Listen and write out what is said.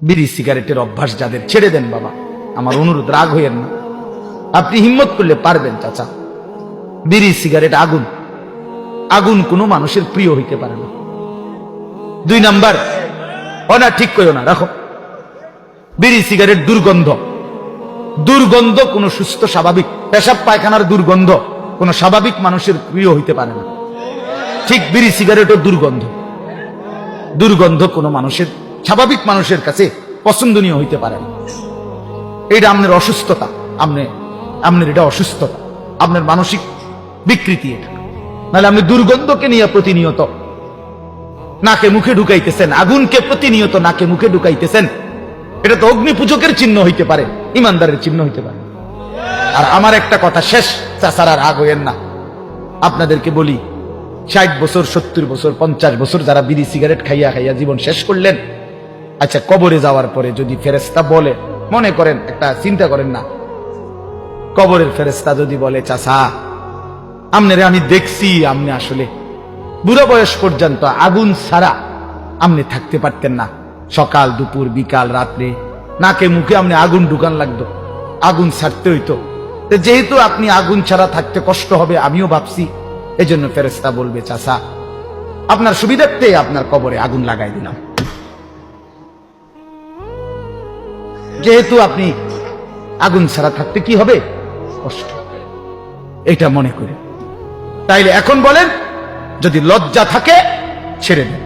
বিড়ি সিগারেটের অভ্যাস যাদের, ছেড়ে দেন বাবা, আমার অনুরোধ, রাগ হইয়েন না। আপনি হিম্মত করলে পারবেন চাচা। বিড়ি সিগারেট আগুন, আগুন কোনো মানুষের প্রিয় হইতে পারে না। 2 নাম্বার, না ঠিক কইও না, রাখো। বিড়ি সিগারেট দুর্গন্ধ, দুর্গন্ধ কোনো সুস্থ স্বাভাবিক পেশাব পায়খানার দুর্গন্ধ কোনো স্বাভাবিক মানুষের প্রিয় হইতে পারে না। ঠিক বিড়ি সিগারেটও দুর্গন্ধ, দুর্গন্ধ কোনো মানুষের, স্বাভাবিক মানুষের কাছে পছন্দনীয় হইতে পারে না। এটা আপনার অসুস্থতা, আপনার এটা অসুস্থতা, আপনার মানসিক বিকৃতি এটা। নাহলে আপনি দুর্গন্ধকে নিয়ে প্রতিনিয়ত নাকে মুখে ঢুকাইতেছেন, আগুনকে প্রতিনিয়ত নাকে মুখে ঢুকাইতেছেন। এটা তো অগ্নি পূজকের চিহ্ন হইতে পারে, ইমানদারের চিহ্ন হইতে পারে। আর আমার একটা কথা শেষ, চাচারা রাগ হইয়েন না, আপনাদেরকে বলি, 60 বছর 70 বছর 50 বছর যারা বিড়ি সিগারেট খাইয়া খাইয়া জীবন শেষ করলেন, আচ্ছা কবরে যাওয়ার পরে যদি ফেরেশতা বলে, মনে করেন একটা চিন্তা করেন না, কবরের ফেরেশতা যদি বলে, চাচা আমনেরে আমি দেখছি, আপনি আসলে বুড়ো বয়স পর্যন্ত আগুন ছাড়া আপনি থাকতে পারতেন না, সকাল দুপুর বিকাল রাত্রে নাকে মুখে আপনি আগুন ঢুকান লাগতো, আগুন ছাড়তে হইতো, যেহেতু আপনি আগুন ছাড়া থাকতে কষ্ট হবে আমিও ভাবছি, এজন্য ফেরেশতা বলবে, চাচা আপনার সুবিধার্থে আপনার কবরে আগুন লাগাই দিলাম, যেহেতু আপনি আগুন ছাড়া থাকতে কি হবে কষ্ট, এটা মনে করে। তাইলে এখন বলেন, যদি লজ্জা থাকে ছেড়ে দেন।